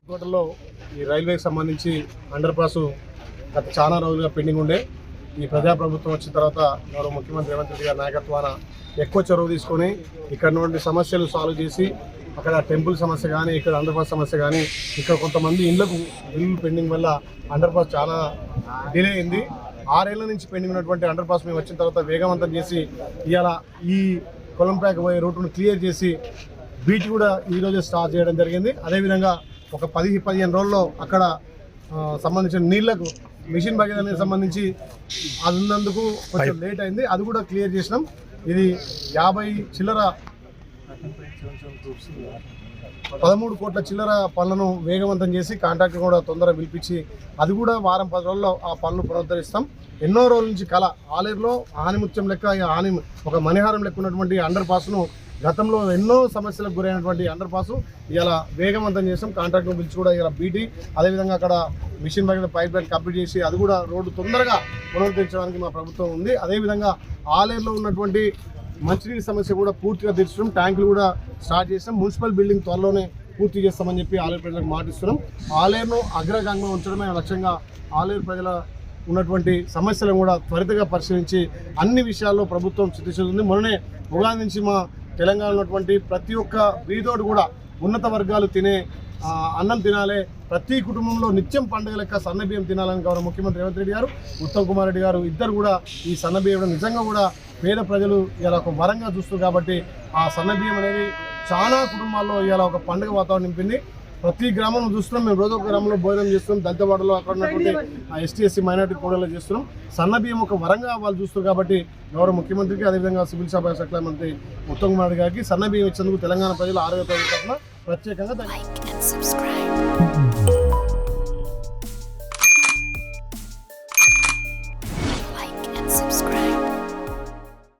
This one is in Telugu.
కోటలో ఈ రైల్వేకి సంబంధించి అండర్ పాస్ గత చాలా రోజులుగా పెండింగ్ ఉండే ఈ ప్రజాప్రభుత్వం వచ్చిన తర్వాత గౌరవ ముఖ్యమంత్రి రేవంత్ రెడ్డి గారి నాయకత్వాన ఎక్కువ చొరవ తీసుకొని ఇక్కడ నుండి సమస్యలు సాల్వ్ చేసి అక్కడ టెంపుల్ సమస్య కానీ ఇక్కడ అండర్ పాస్ సమస్య కానీ ఇక్కడ కొంతమంది ఇళ్లకు బిల్లులు పెండింగ్ వల్ల అండర్ పాస్ చాలా డిలే అయింది. 6 ఏళ్ల నుంచి పెండింగ్ ఉన్నటువంటి అండర్ పాస్ మేము వచ్చిన తర్వాత వేగవంతం చేసి ఇవాళ ఈ కొలంపేక పోయే రూట్ను క్లియర్ చేసి బీచ్ కూడా ఈరోజు స్టార్ట్ చేయడం జరిగింది. అదేవిధంగా ఒక 10-15 రోజుల్లో అక్కడ సంబంధించిన నీళ్లకు మిషన్ భగీరథకి సంబంధించి అది ఉన్నందుకు కొంచెం లేట్ అయింది, అది కూడా క్లియర్ చేసినాం. ఇది 13 కోట్ల చిల్లర పనులను వేగవంతం చేసి కాంట్రాక్టర్ కూడా తొందరగా పిలిపించి అది కూడా వారం 10 రోజుల్లో ఆ పనులు పునరుద్ధరిస్తాం. ఎన్నో రోజుల నుంచి కళ ఆలేరులో ఆనిముత్యం లెక్క ఒక మణిహారం లెక్క ఉన్నటువంటి అండర్ పాస్ను గతంలో ఎన్నో సమస్యలకు గురైనటువంటి అండర్ పాస్ ఇలా వేగవంతం చేసాం. కాంట్రాక్టర్ పిలిచి కూడా ఇలా బీటీ అదేవిధంగా అక్కడ మిషన్ దగ్గర పైప్ లైన్ కంప్లీట్ చేసి అది కూడా రోడ్డు తొందరగా పునరుద్ధరించడానికి మా ప్రభుత్వం ఉంది. అదేవిధంగా ఆలేరులో ఉన్నటువంటి మంచినీటి సమస్య కూడా పూర్తిగా తీర్చడం, ట్యాంకులు కూడా స్టార్ట్ చేస్తాం. మున్సిపల్ బిల్డింగ్ త్వరలోనే పూర్తి చేస్తామని చెప్పి ఆలేరు ప్రజలకు మాటిస్తున్నాం. ఆలేరును అగ్రగామిగా ఉంచడమే లక్ష్యంగా ఆలేరు ప్రజల ఉన్నటువంటి సమస్యలను కూడా త్వరితగా పరిశీలించి అన్ని విషయాల్లో ప్రభుత్వం చిత్తశుద్ధి ఉంది. మొన్ననే ఉగాది నుంచి మా తెలంగాణలో ఉన్నటువంటి ప్రతి ఒక్క బీదోడు కూడా ఉన్నత వర్గాలు తినే అన్నం తినాలి, ప్రతి కుటుంబంలో నిత్యం పండుగ లెక్క సన్నబియ్యం తినాలని గౌరవ ముఖ్యమంత్రి రేవంత్ రెడ్డి గారు, ఉత్తమ్ కుమార్ రెడ్డి గారు ఇద్దరు కూడా ఈ సన్నబియ్యం నిజంగా కూడా పేద ప్రజలు ఇలా ఒక వరంగా చూస్తారు. కాబట్టి ఆ సన్నబియ్యం అనేది చాలా కుటుంబాల్లో ఇలా ఒక పండుగ వాతావరణం నింపింది. ప్రతి గ్రామంలో చూస్తున్నాం, మేము రోజు ఒక గ్రామంలో భోజనం చేస్తున్నాం. దళితవాడలో అక్కడ ఉన్నటువంటి ST/SC మైనార్టీ కోడలో చేస్తున్నాం. సన్నబియ్యం ఒక వరంగా వాళ్ళు చూస్తారు. కాబట్టి గౌరవ ముఖ్యమంత్రికి అదేవిధంగా సివిల్ సప్లైస్ శాఖ మంత్రి ఉత్తమ్ కుమార్ గారికి సన్నబియ్యం ఇచ్చేందుకు తెలంగాణ ప్రజలు 6వ తరగతి తరఫున ప్రత్యేకంగా